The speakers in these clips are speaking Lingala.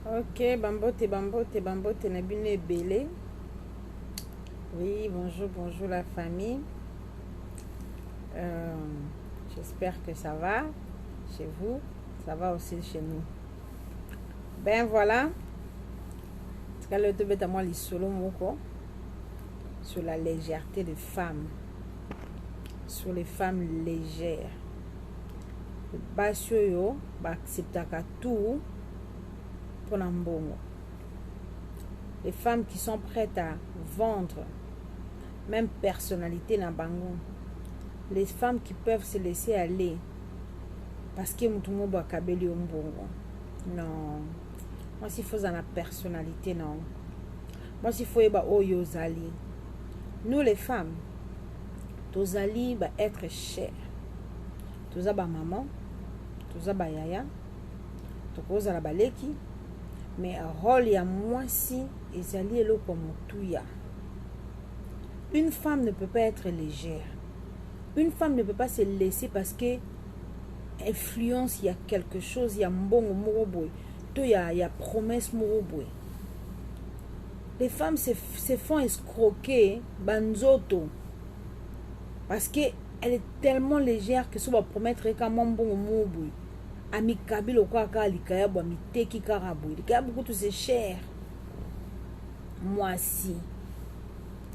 Ok, bambote, bambote, bambote, nabine belé. Oui, bonjour la famille. Euh, J'espère que ça va chez vous. Ça va aussi chez nous. Ben voilà. Le tebe à moi les solo moko sur la légèreté des femmes. Sur les femmes légères. Basio yo, ba acceptaka tout pour l'ambongo. Les femmes qui sont prêtes à vendre même personnalité na bango. Les femmes qui peuvent se laisser aller parce que mutumo ba kabeli mbongo. Non. Moi s'il faut la personnalité non. Moi s'il faut ba oyo zali. Nous les femmes tozali ba être chères. Toza ba maman, toza ba yaya, tokoza la baleki. Mais rôle ya mwasi ezali eloko motuya. Une femme ne peut pas être légère. Une femme ne peut pas se laisser parce que influence, il y a quelque chose, il y a mbongo moroboy, il y a promesse moroboy. Les femmes se font escroquer banzoto parce que elle est tellement légère que ça va promettre qu'à mon bon moroboy. Ami kabilo kwa likaya bo mi teki karaboy. Likaya beaucoup tout c'est cher. Moi si.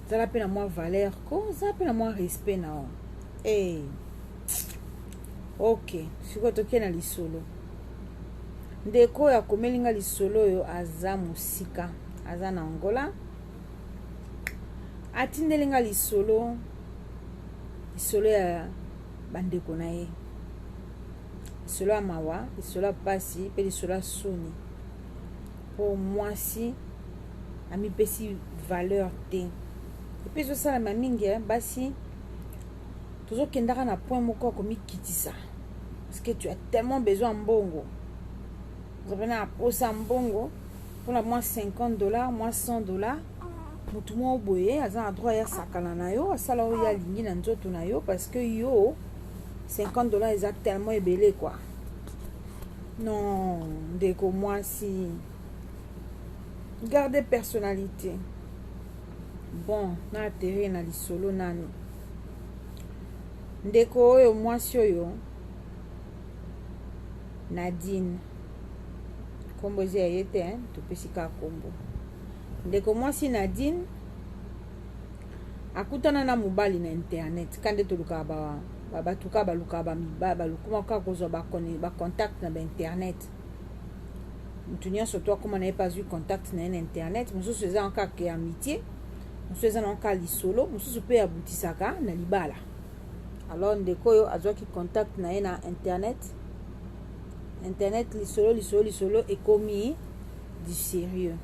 Ça l'appelle à moi valeur, ça l'appelle à moi respect na. Eh. Ok, siko toke na lisolo. Ndeko ya komelinga lisolo yo aza musika, aza na Angola. Atindelinga lisolo ya bandeko na ye. Lisolo ya mawa, lisolo ya pasi, pe lisolo ya soni. Pour moi si ami pesi valeur te. Et puis ça la mamingi basi toujours kendaka na point moko komi kitisa. Parce que tu as tellement besoin de mbongo. Vous avez un poste en mbongo pour la moins $50, moins $100. Mutu mo boye aza droit ya sakala na yo, asala o ya lingi na nzoto na yo parce que yo $50 exactement ebele quoi. Non, ndeko moi si gardez personnalité. Bon, na atterri na lisolo nani. Ndeko oyo mwasi oyo Nadine kombo ezi ye te topesi ka kombo. Ndeko mwasi Nadine akutana na mobali na internet kande toluka batuka baluka balukuma ka kozwa ba contact na ba internet. Mutu nyonso to akoma na pas eu contact na internet, mosusu eza en cas que amitié, mosusu eza en cas lisolo, mosusu pe abutisaka na libala. Alors ndeko yo azwaki contact na ye na internet lisolo ekomi du sérieux.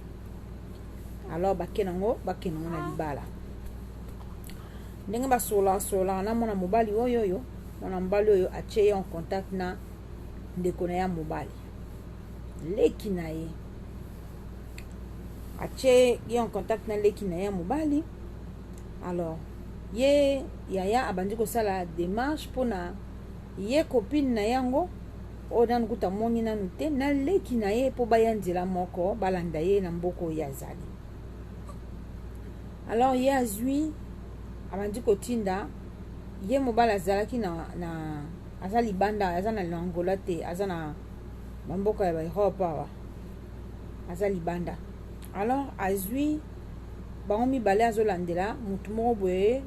Alors bakenango na libala. Ndenge basola na mona mobali oyo mona mobali oyo atie en contact na ndeko na ya mobali. Leki na ye atie en contact na leki na ya mobali. Alors ye yaya abandi kosala démarche pona ye copine na yango odan kuta moni nanu te na leki na ye po bayanzela moko balanda ye na mboko ya zali. Alors ye azwi abandi kotinda ye mobala azalaki na aza libanda, aza na Angola te, aza na mboko ya Europe awa, aza libanda. Alors azwi bango mibale azolandela mutu moko boye,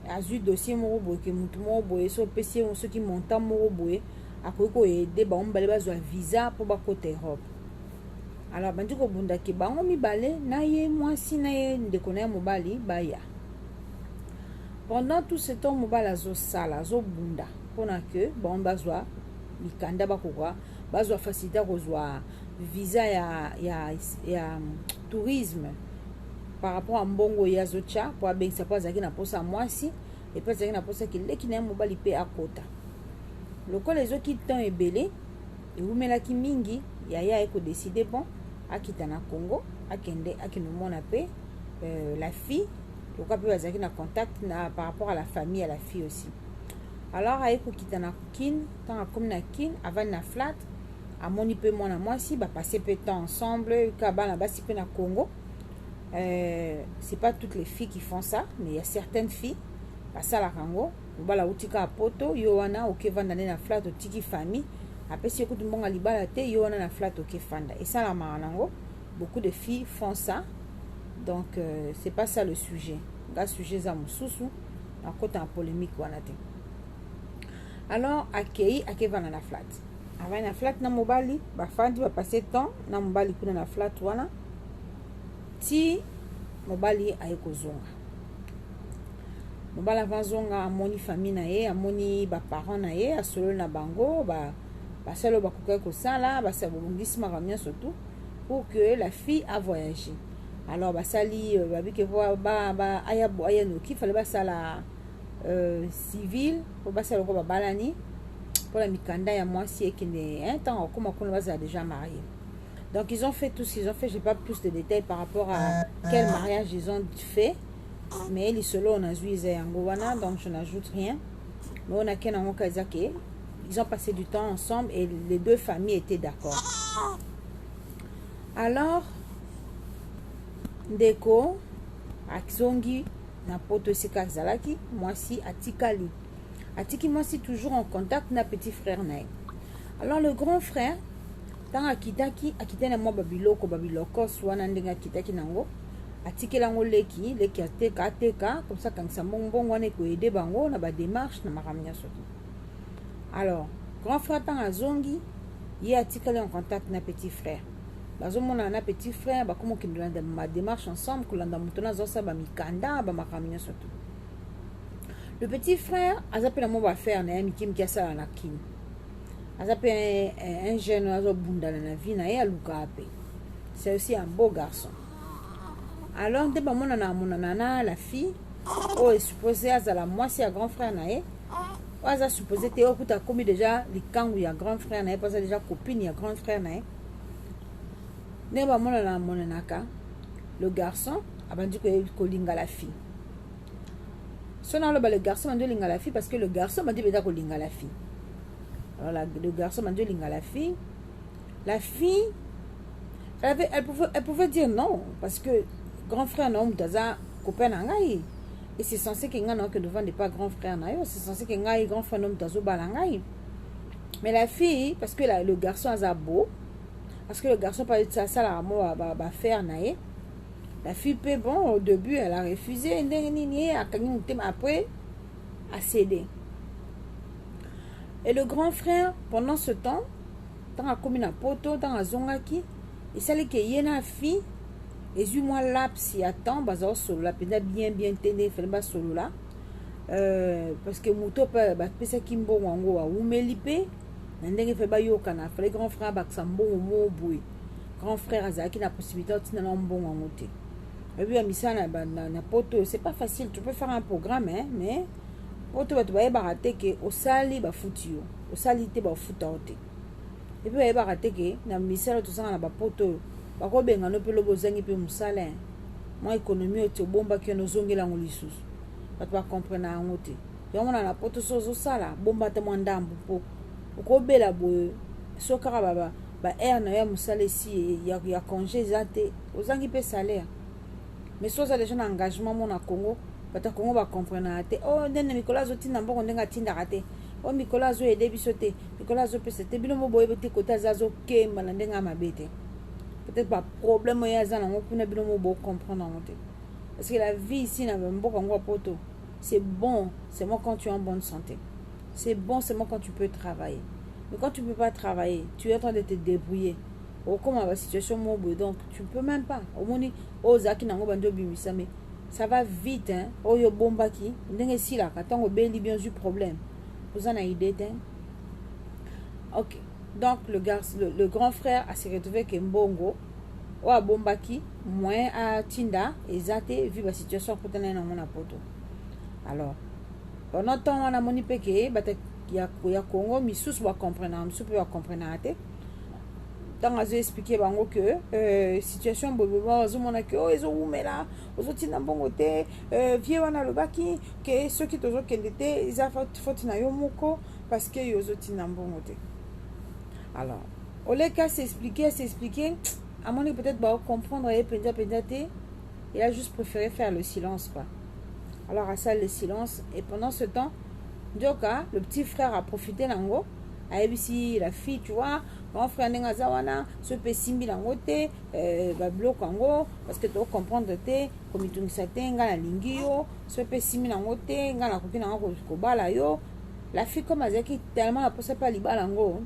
azwi dossier moko boye ke mutu moko boye so pesi soki montant moko boye akoki koyede bango mibale bazwa visa po bakota Europe. Alors bandi kobunda ke bango mibale na ye mwasi na ye ndeko na ya mobali baya. Pendant tout ce temps mobali azosala azobunda mpona ke bango bazwa mikanda bakoka bazwa facilité kozwa visa ya tourisme par rapport à mbongo ya zocha po abengisa po azalaki na posa mwasi epe azalaki na posa ki leki na ya mobali pe akota. Lokola ezoki temps ebele ewumelaki mingi yaya ekodeside bon akita na Congo akende akinomona pe la fille lokola pe bazalaki na contact na par rapport à la famille à la fille aussi. Alors ayekokita na kin tant akomi na kin avandi na flat amoni pe mwana mwasi ba passer peu de temps ensemble ka bana basi pe na Congo. C'est pas toutes les filles qui font ça, mais il y a certaines filles ça la rango bala utika a poto yo wana okevanda na flat otiki famille après si écoute mbonga libala te yo wana na flat okefanda et ça la marango beaucoup de filles font ça. Donc c'est pas ça le sujet. Le sujet za mususu en côté en polémique wana te. Alors akei akevanda na flat avant na flat na mobali ba fandi ba passer temps na mobali kuna na flat wana ti mobali ayekozonga mobala vanzonga amoni famille na ye amoni ba parents na ye asolo na bango ba salo ba koka ko sala ba sa bongisi makamia surtout pour que la fille a voyagé. Alors ba sali ba bike vo ba aya no ki fallait ba sala civil pour ba sala ko ba balani pour la mikanda ya mwasi qui ne un temps comme on va déjà marié. Donc ils ont fait tout ce qu'ils ont fait, j'ai pas plus de détails par rapport à quel mariage ils ont fait. Mais les solo on a joué en donc je n'ajoute rien. Mais on a qu'un en Kazake. Ils ont passé du temps ensemble et les deux familles étaient d'accord. Alors, Ndeko, Akzongi, Napoto Seka Zalaki, moi si Atikali. Atiki moi si toujours en contact na petit frère Naï. Alors le grand frère, tant Akitaki, Akitana moi Babiloko, soit Nandinga Kitaki Nango. Atiki lango leki ateka comme ça quand ça bon on est ko aider bango na ba démarche na maramia surtout. Alors grand frère tant azongi y atika en contact na petit frère bazomona na petit frère ba comme ki ndanda ma démarche ensemble kolanda mutona zosa ba mikanda ba maramia surtout. Le petit frère azapela mo ba faire na mikim ki asala na kin azapela un jeune azobunda na vie na ya lukape. C'est aussi un beau garçon. Alors, dès que la fille, oh, est supposée à la moitié à grand frère nae, oh, est supposé que tu as commis déjà les camps où il y a grand frère nae, parce que déjà copine il y a grand frère nae. Dès que le garçon a dit que linga la fille. Sinon le garçon m'a dit linga la fille parce que le garçon m'a dit que linga la fille. Alors le garçon m'a dit linga la fille. La fille, elle pouvait dire non parce que grand frère non daza copain nangai et c'est censé que ngana que devant n'est pas grand frère nayo c'est censé que ngai grand frère non dazo balangai mais la fille parce que le garçon a beau parce que le garçon pas ça la va faire naé la fille peut bon au début elle a refusé après a cédé et le grand frère pendant ce temps dans la commune à poto dans la zongaki et celle qui est une fille et je moi là si attend bazo solo la pena bien tenir faire bas solo là parce que moto pa pesa kimbo wango wa umelipe na ndenge fait ba yoka na frère grand frère baksambo mo boui grand frère azaki na possibilité de na mbon wango te et puis misana na poto c'est pas facile tu peux faire un programme hein mais poto tu va barater que au sali ba futio au salité ba futa te et puis ba barater que na misala tout ça na ba poto bako benga no pelo bozangi pe musala moi économie ote bomba ki no zongela ngolisusu bato ba comprendre ngote yango na poto sozo sala bomba te mwandambu po ukobela bo sokara baba ba air na ya musala si ya congé zate ozangi pe salaire mais soza les gens engagement mon na Congo bata Congo ba comprendre ate oh ndene Nicolas otinda mbongo ndenga tinda rate oh Nicolas zo aider bisote Nicolas zo pe c'était bino mo boye bete kota zazo kemba na ndenga mabete. Peut-être pas problème il y a ça on peut comprendre parce que la vie ici n'a même pas poto c'est bon seulement quand tu es en bonne santé c'est bon seulement quand tu peux travailler mais quand tu peux pas travailler tu es en train de te débrouiller au comment la situation donc tu peux même pas au moni aux zaki nango bando bimisa mais ça va vite hein oh yo bomba ki ndenge si là quand on beli bien du problème vous en avez idée hein ok. Donc le grand frère a se retrouvé que Mbongo ou à Bombaki moins à Tinda et Zate vu la situation pour tenir dans mon apoto. Alors pendant temps on a moni peke il y a Congo misus va comprendre misus peut comprendre ate tant à expliquer bango que situation bobo azomona que oh ezo umela ozotinda mbongo te vie wana lobaki que ceux qui tozo kendete ils a faute na yo moko parce que yozotinda mbongo te. Alors, au lieu qu'à s'expliquer, à mon avis peut-être bah, comprendre et il a juste préféré faire le silence quoi. Alors à ça le silence, et pendant ce temps Djoka, le petit frère a profité nango, a ici la fille tu vois, grand frère nenga zawana, ce pessimbi nango te, ba bloc nango parce que tu comprendre te, comme tu ngisa te nga na lingi yo, ce pessimbi nango te, nga na koki nango ko bala yo. La fille comme azaki tellement a posé pas libala nango.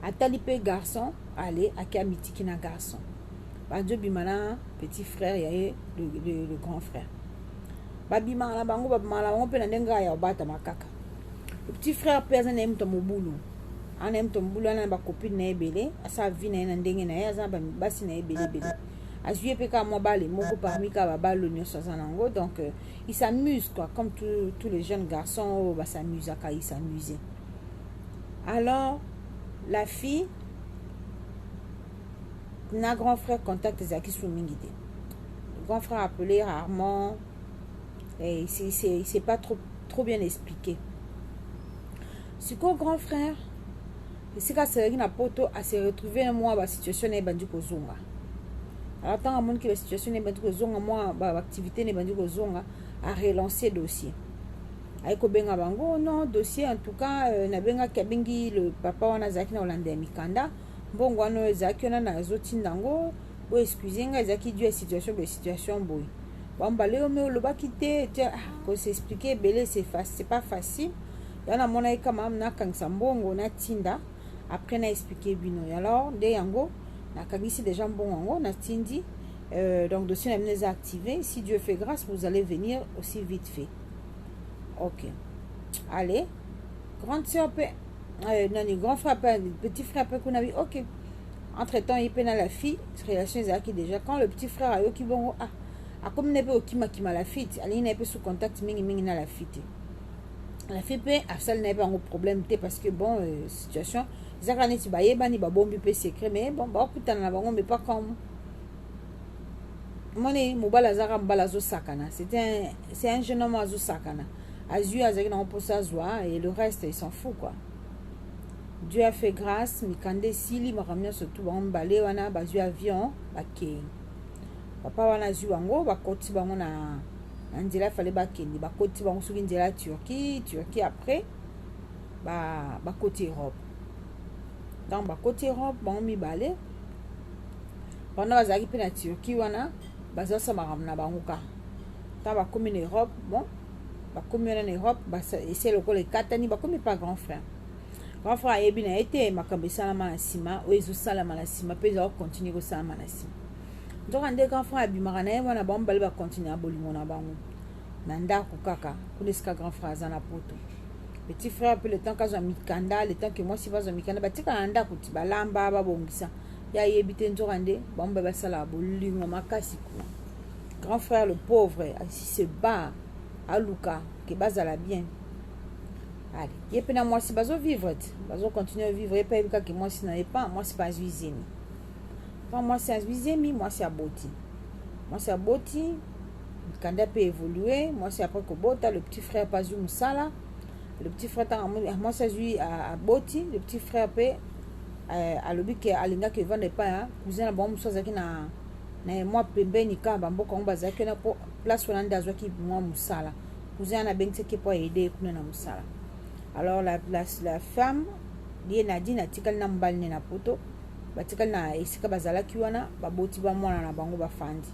Atali pe garçon, allez, akia mitiki na garçon. Banjo bimana petit frère yaye le grand frère. Babimala bango babimala bango pe na ndenga ya obata makaka. Le petit frère pesa na mto mobulu. Ana mto mobulu ana ba copine na ebele, asa vi na ndenge na ya za ba basi na ebele bele. Azuye pe ka mo bale moko parmi ka ba balo nyoso za nango, donc il s'amuse quoi, comme tous les jeunes garçons ba s'amuse aka ils s'amusent. Alors la fille n'a grand frère contacte Zaki Soumingide. Le grand frère appelé rarement et c'est pas trop bien expliqué. Ce qu'au grand frère, c'est qu'à se na poto à se retrouver moi la situation n'est pas du kozonga. Alors tant à mon que la situation n'est pas du kozonga moi l'activité n'est pas du kozonga à relancer dossier. Aiko benga bango non dossier en tout cas na benga kabingi le papa wana Zaki na Hollande mikanda bongo wana Zaki na zotindango bo excusez nga Zaki dû à situation boy. Bon bah léo mais le bas quitter ko s'expliquer belé c'est pas facile. Yana mona kama na kangsa mbongo na tinda après na expliquer bino. Alors de yango na kangisi déjà mbongo na tindi donc dossier na mené activé, si Dieu fait grâce vous allez venir aussi vite fait. Ok. Allez. Grande soeur peut. Non, grand frère peut. Petit frère peut qu'on a vu. Ok. Entre temps, il peine à la fille. Relation qui déjà. Quand le petit frère a eu qui bon. Ah. A comme n'est pas au kima la fille. Elle n'est pas sous contact. Mingi na la fille. La fille peut. À ça n'est pas un problème. Parce que bon, situation. Zaka n'est pas yéba ni ba bombi peut secret. Mais bon, bah, putain, la bangon, mais pas comme. Moni, mobala zara mbalazo sakana. C'est un jeune homme azo sakana. Azu azaki na posa zwa et le reste il s'en fout quoi. Dieu a fait grâce, mikande sili makamnya surtout ba mbale wana bazu avion bakei. Papa wana zu wango bakoti bango na nzela fallait bakendi bakoti bango soki nzela Turquie après bakoti Europe. Donc bakoti Europe bango mibale. Pendant bazaki pe na Turquie wana bazasa makamna bango ka. Ta ba comme en Europe bon comme en Europe c'est le col katani comme pas grand frère et bien été ma kambisa na sima ou ezo sala na sima pe za continuer ko sala na sima donc ande grand frère abimaka na wana ba mbali ba continuer abolingo na bango na ndako kaka kuneska grand frère za na poto petit frère pe le temps ka za mikanda le temps que moi si va za mikanda batika na ndako ti balamba ba bongisa ya yebite nzo ande ba mbali ba sala abolingo makasi ko grand frère le pauvre si se bat Aluka, que bazala bien. Allez, et puis moi si bazo vivre, bazo continuer à vivre et pas que moi si n'avait pas, moi c'est pas Zuizemi. Enfin moi c'est Zuizemi, moi c'est Aboti. Moi c'est Aboti, le candidat peut évoluer, moi c'est après que Bota, le petit frère pas Musala, le petit frère moi c'est Zui à Boti, le petit frère peut à l'obi que alinga que vend pas cousin la bombe soit zaki na moi pembeni ka bamboka on bazaki na place où on a qui moi musala cousin na bengse qui pour aider kuna na musala. Alors la femme lié Nadine atikal na mbalne na poto batikal na esika bazala ki wana baboti ba mwana na bango bafandi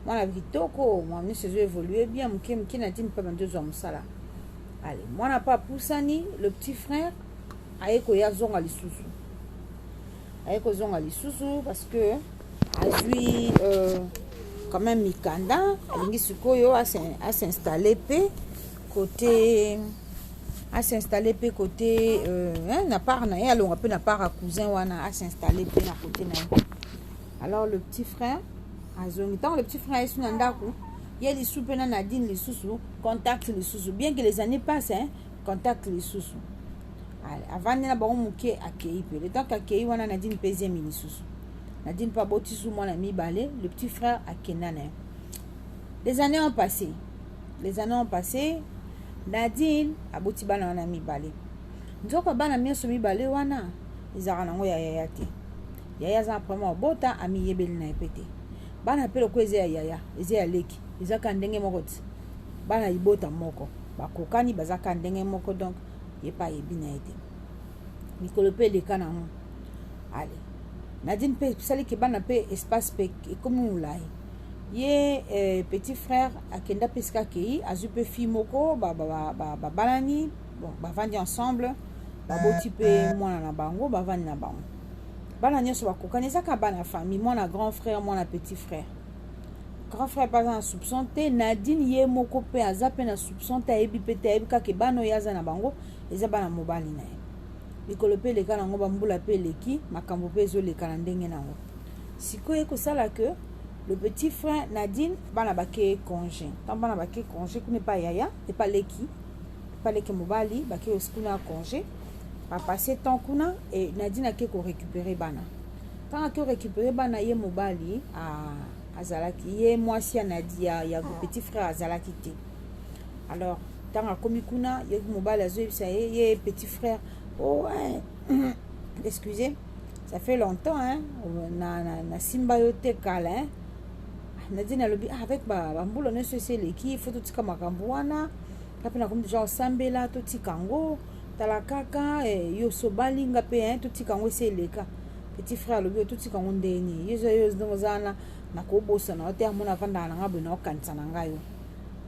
mwana vitoko mwana se évoluer bien mki Nadine pas bandezo za musala. Allez mwana pas poussani le petit frère ayeko ya zonga lisusu parce que azui quand même mikanda alingi sikoyo a s'installer côté na part na ya longa pe na part à cousin wana a s'installer na côté na. Alors le petit frère azongi tant le petit frère est sur ndako il y a les soupes na Nadine les sous contact les sous bien que les années passent contact les sous. Avant na ba muke akei pe le temps qu'akei wana Nadine pèse mini sous. Nadine pas boti sous moi mi balé le petit frère à Kenane. Les années ont passé. Nadine a boti bana mi balé. Nzoka bana mi so mi balé wana. ezaka nango ya yaya te. Yaya za vraiment bota ami yebeli na epete. Bana pelo ko eze ya yaya, eze ya leki. Ezaka ndenge moko ti. Bana ibota moko. Bakokani bazaka ndenge moko donc yepa yebi na ete. Mikolo pe leka nango. Allez. Nadine pe sali ke bana pe espace pe comme mulai. Ye petit frère akenda peska kei azu pe fi moko balani bon bavandi ensemble baboti pe mwana na bango bavandi na bango bana nyonso bakokani ezaka bana famille mwana grand frère mwana petit frère pas na soupçon te. Nadine ye moko pe aza pe na soupçon te ayebi pe te ayebi kaka bana oyo aza na bango eza bana mobali na ye mikolo pe leka nango bambula pe leki makambo pe ezoleka na ndenge nango sikoyo ekosala ke le petit frère Nadine bana bake congé. Tant bana bake congé kune pas yaya et pas leki mobali bake oskuna congé pa passer temps kuna et Nadine ake ko récupérer bana. Tant ake récupérer bana ye mobali a azalaki ye mwasi Nadia ya petit frère azalaki te. Alors tant akomi kuna ye mobali azo ye petit frère oh ouais excusez ça fait longtemps hein na simba yote kala hein. Nadine alobi avec bambula nyonso eseleki il faut totika makambo wana kape na komi deja osambela totika ngo tala kaka yo sobalinga pe totika ngo eseleka petit frère alobi totika ngo ndeni yo zana na kobosa na ote amona vanda na ngabo na okanisa na ngayo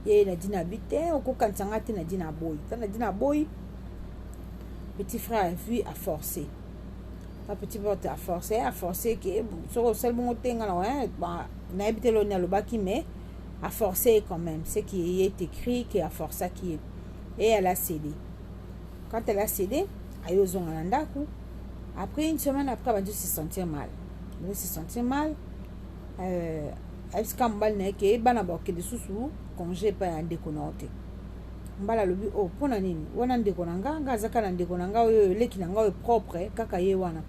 ye Nadine abite okokanisa ngate Nadine aboyi tana Nadine aboyi petit frère a vu à forcer. Petit frère a forcé que sur seul bon tenga bah n'a habité le baki mais a forcé quand même ce qui est écrit qui a forcé qui est et elle a cédé. Quand elle a cédé ayo zonga après une semaine après elle a dû se sentir mal. Elle se sentir mal elle se cambal ne que bana ba ke de susu congé pas en déconnoté. Mbala lobi oh pona nini wana ndeko nanga ngazaka na ndeko nanga oyo leki nanga oyo propre kaka ye wana.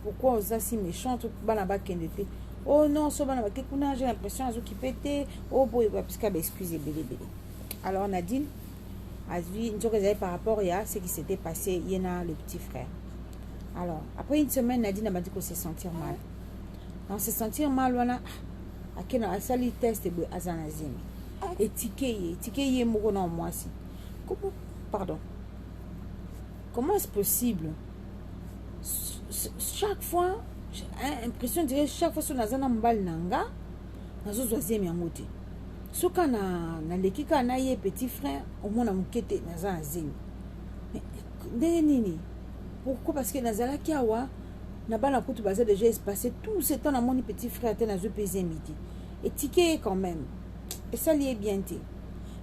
Pourquoi on est si méchant tout bana ba kende te oh non so bana ba kekuna j'ai l'impression azo qui pète oh boy parce que excusez belé. Alors Nadine a vu une chose par rapport à ce qui s'était passé yena le petit frère. Alors après une semaine Nadine m'a dit qu'on se sentir mal. On se sentir mal wana akena asali test de azanazimi et tiké moko na moi si comment est-ce possible chaque fois j'ai l'impression de chaque fois sur nazana mbal nanga nazo zoazemi yango te soka na lekika na ye petit frère au moins na mukete nazana zemi mais nini pourquoi parce que nazala kiawa na bana kutu baza déjà passé tout ce temps na moni petit frère te nazo peser midi et tiké quand même et ça lié bien te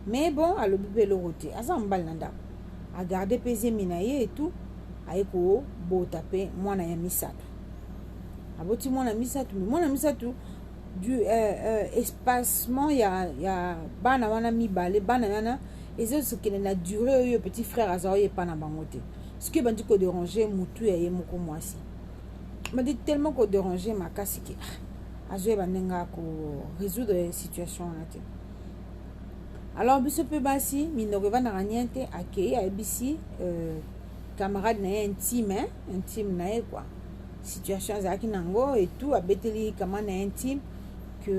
mais bon à l'obé le roté aza mbal nanda a garder peser minaye et tout aiko bo taper mwana ya misato aboti mwana misato mwana misato du espacement ya bana wana mibale bana wana et ce qui na durée yo petit frère azaoye pas na bangote ce qui bandi ko déranger mutu ya yemoko mwasi m'a dit tellement ko déranger ma kasiki azoye banenga ko résoudre situation là te. Alors biso pe basi minoko na niente akei abisi camarade na intime na quoi situation zaki nango et tout abeteli kamana intime que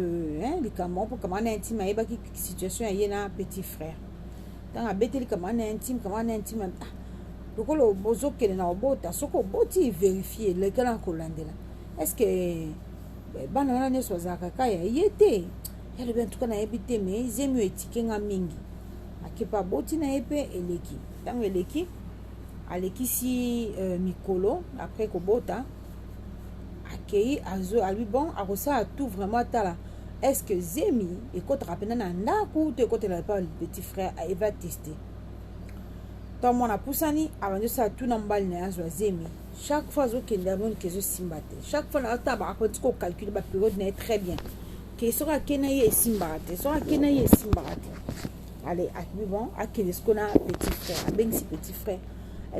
les camarades pour kamana intime ayeba ki situation yena petit frère tant abeteli kamana intime lokolo bozo kele na obota soko boti vérifier le kala ko landela est-ce que bana wana ne sozaka kaya yete ya le ben tuka na ebite mais zemi etikenga mingi akepa boti na epe eleki tant eleki alekisi mikolo après kobota akei azo ali bon akosa tout vraiment tala est-ce que zemi ekotaka pena na ndako te ekotela pas le petit frère va tester tant mon apusani avant ça tout na mbali na azo zemi chaque fois zo kenda bon kezo simbate chaque fois na taba akoti ko calculer ba période na très bien que sera kenaye simbate sera kenaye simbate allez akbi bon akele skona petit frère ben si petit frère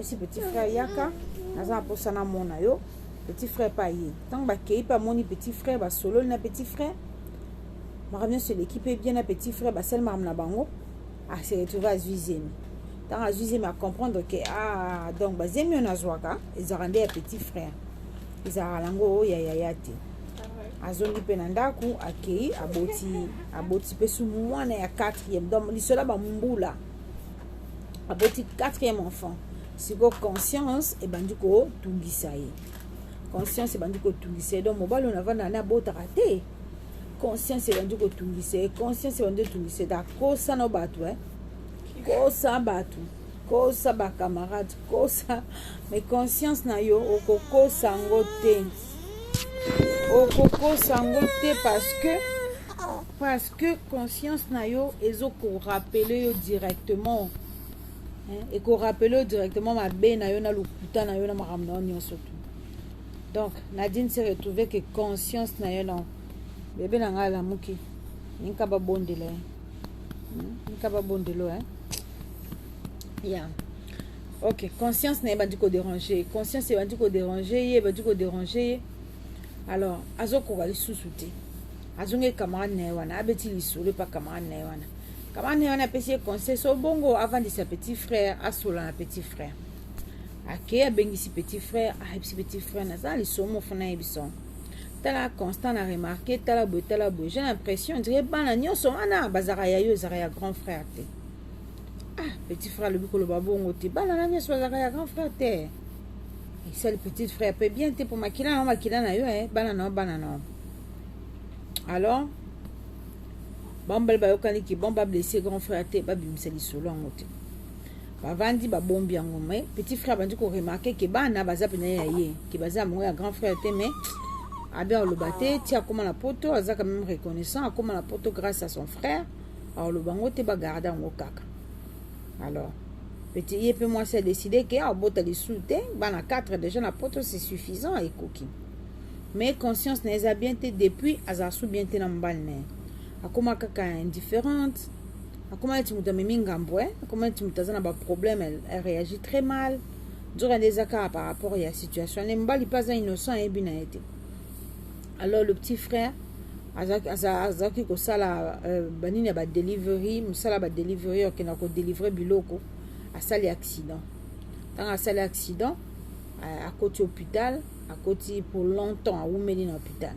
si petit frère yaka naza posana mona yo petit frère pa ye tant ba kei pa moni petit frère ba solo na petit frère ma revient sur l'équipe bien na petit frère ba sel marm na bango a se retrouver à Zuizemi tant azui ma comprendre que ah donc bazemi on azwaka ezarande ya petit frère ezarango ya yayate azongi pe na ndaku akei aboti pe su mwana ya 4e donc lisola ba mbula aboti 4e enfant siko conscience ebandi ko tungisa ye conscience ebandi ko tungisa ye donc mobali on avanda na botaka te conscience ebandi ko tungisa ye conscience ebandi tungisa ye dakosa no bato kosa bato kosa ba camarade kosa mais conscience na yo okokosa ngo te parce que conscience na yo ezoko rappeler yo directement et ko rappeler directement ma be na yo na lukuta na yo na makambo na nyonso tout donc Nadine s'est retrouvée que conscience na yo non bébé na ngala muki ninka ba bondelo yeah. Ok, conscience n'est pas du coup déranger. Conscience est pas du coup déranger, pas du coup déranger. Alors, azoko va les sous-souter. Azonge camarade newana, abeti lisole pas camarade newana. Camarade newana pesi conseil so bongo avant de sa petit frère, asola na petit frère. Ake abengi si petit frère, si petit frère na ça les somo fona ebison. Tala constant a remarqué tala boy. J'ai l'impression on dirait bana nyonso wana bazara ya yo zara ya grand frère te. Ah, petit frère le biko le babongo te bana na nyonso bazara ya grand frère te. Et ça le petit frère peut bien te pour makila na yo bana non. Alors bambal ba yokani ki bomba blessé grand frère te ba bimisa lisolo ngote. Ba vandi ba bombi yango mais petit frère bandi ko remarquer que bana baza pena ya ye, ki baza mo ya grand frère te mais Abia le baté, tia comme la poto, aza quand même reconnaissant, comme la poto grâce à son frère. Alors le bango te ba garder en kaka. Alors petit yé peut moi c'est décidé que a bota les soute, bana 4 déjà la poto c'est suffisant et cookie. Mais conscience n'est bien te depuis azasu bien te na mbalne. Akoma kaka indifférente. Akoma tu muta mingambwe, akoma tu mutazana ba problème, elle réagit très mal. Durant des accords par rapport à la situation, les mbali pas innocent et bien été. Alors le petit frère azaki ko sala banini ba delivery musala ba delivery okena ko délivrer biloko asali accident tant asali accident à côté hôpital à côté pour longtemps à umeli na hôpital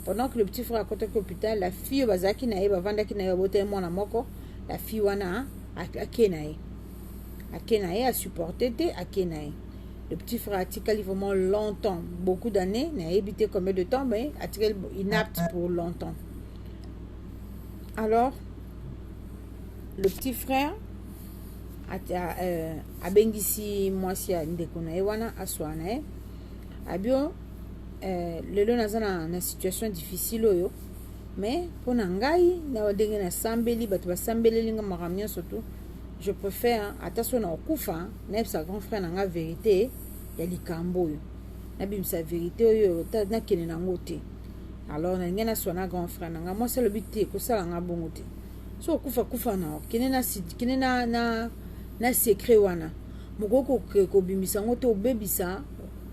pendant que le petit frère à côté hôpital la fille bazaki na ye bavanda ki na ye bote mwana moko la fille wana akenaye a supporté te akenaye. Le petit frère a tiré vraiment longtemps, beaucoup d'années, n'a habité combien de temps, mais a tiré inapte pour longtemps. Alors, le petit frère a bengisi mwasi ya ndekona ewana aswana abio le lonazana na situation difficile oyo mais pona ngai na wadenge na sambeli batu ba sambeli linga maramnya surtout. Je préfère attention na okufa na sa grand frère na vérité ya likambo yo na bim sa vérité yo ta na kene na ngote alors na ngena sona grand frère na moi c'est le but ko sala nga bongo te so okufa na kene na secret wana mugoko ko bimisa ngote obebisa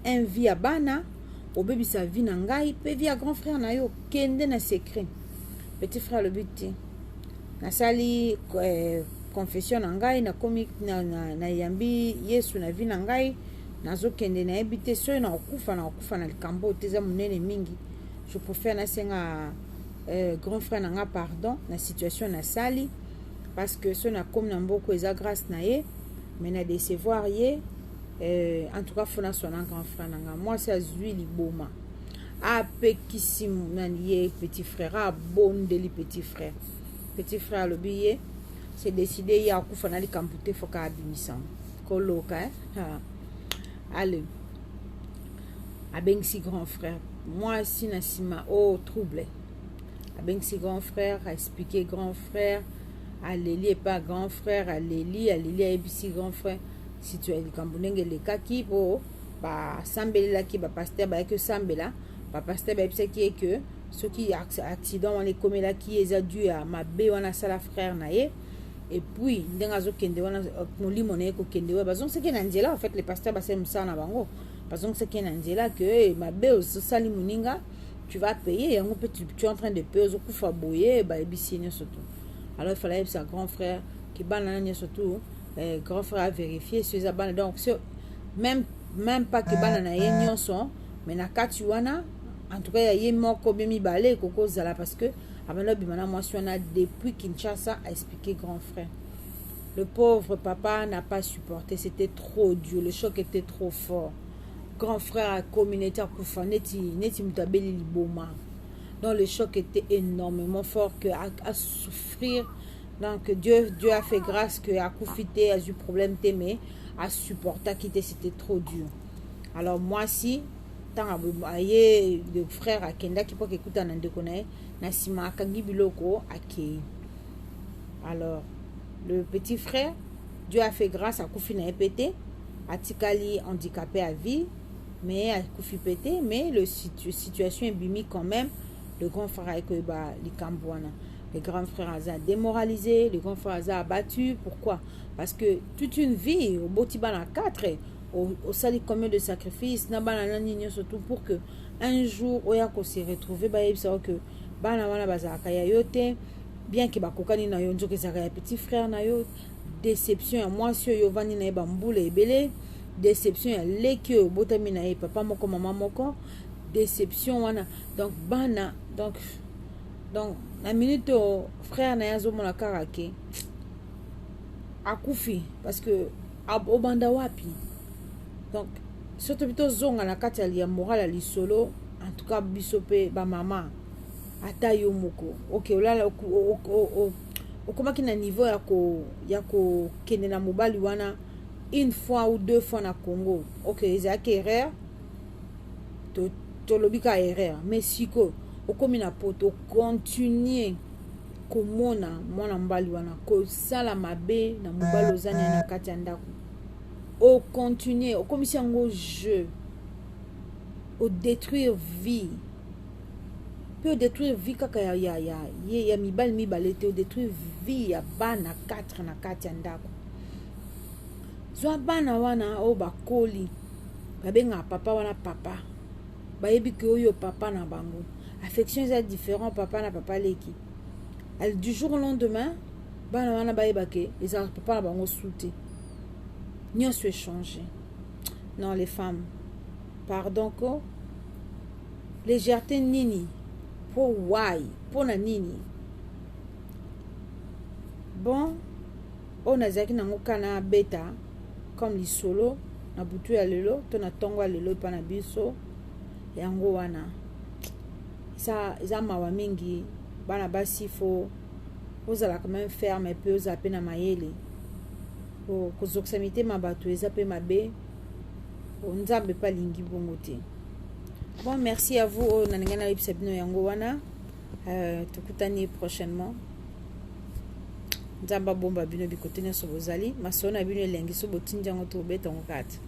envie ya bana obebisa vie na ngai pe vie ya grand frère na yo kende na secret petit frère le but na sali confession na ngai na komi na yambi Yesu na vie na ngai nazo kende na ebite so na okufa na likambo teza munene mingi. Je préfère na senga grand frère na nga pardon na situation na sali parce que so na comme na mboko eza grâce na ye mais na décevoir ye en tout cas fona sona grand frère na nga moi c'est azui liboma apekisimu na ye petit frère a bondeli petit frère le billet c'est décidé ya kufa na likamputé foka abimisa koloka allez abengsi grand frère moi si na sima troublé abengsi grand frère a expliqué grand frère aleli pas grand frère aleli abisi grand frère si tu es likambunenge le kaki po ba sambela ki ba pasteur ba que sambela ba pasteur ba ki que ce qui accident on les comme là qui est dû à ma be wana sala frère na ye. Et puis ndenga zo kende wana molimo na ko kende wa bazon c'est que nzela en fait les pasteurs ba c'est musana bango bazon c'est que nzela que ma be so sali muninga tu vas payer en fait tu es en train de payer zo kufa boye ba ebisine surtout alors il fallait sa grand frère qui banana surtout grand frère a vérifié sur les bana. Donc même pas que bana na ye nyonso, mais na kati wana en tout cas il y a moko bien mibale koko zala parce que abana bimana moi depuis Kinshasa a expliqué grand frère. Le pauvre papa n'a pas supporté, c'était trop dur, le choc était trop fort. Grand frère a communauté à Koufa, neti mutabeli liboma. Donc le choc était énormément fort que à souffrir. Donc Dieu a fait grâce que à Koufité a eu problème mais à supporter quitter c'était trop dur. Alors moi si tant aye le frère à Kenda qui peut écouter en andekone na sima kangi biloko akei. Alors le petit frère, Dieu a fait grâce à Koufi na pété, à Tikali handicapé à vie, mais à Koufi pété, mais le situation est bimi quand même. Le grand frère a été Likambouana. Le grand frère a démoralisé, le grand frère a abattu. Pourquoi? Parce que toute une vie, au Botibana 4, au sali combien de sacrifices, surtout pour que un jour, Oyako s'est retrouvé, que Bana wana bazaka yote. Bien que bakokani na yo nzoke zaka petit frère na yo, déception ya mwasi yo vani na ye bambula ebele, déception ya leki yo botami na ye papa moko mama moko, déception wana. Donc bana donc na minute frère na yazo mona karake akufi parce que obanda wapi. Donc surtout plutôt zonga na kati ya moral ya lisolo, en tout cas bisope ba mama ata yo moko ok olala okomaki na niveau ya ko kende na mobali wana une fois ou deux fois na Congo, ok ezaki erreur to lobika erreur, mais siko okomi na poto continuer komona mwana mbali wana ko sala mabe na mobali ozani na kati ya ndako o continuer okomisi yango jeu o détruire vie peut détruire vie kaka ya mibali mibale te, détruire vie ya bana 4 na kati ya ndako. Zwa bana wana o bakoli babenga papa wana papa bayebi ke oyo papa na bango affection est différent papa na papa leki. Du jour au lendemain bana wana bayeba ke ezala papa na bango souté nyonso échangé. Non les femmes pardon ko légèreté nini pour why pour na nini. Bon on a zaki nango kana beta comme lisolo na butu ya lelo to na tongo ya lelo pa na biso yango wana ça mawa mingi bana basi fo ozala quand même ferme pe ozape na mayele o kozoksamite mabato ezape mabe onzambe pa lingi bongo te. Bon, merci à vous. On a tukutani prochainement. Nzamba bomba bino bikotene so bozali. Masona bino lengi so botinja ngoto beta ngokati.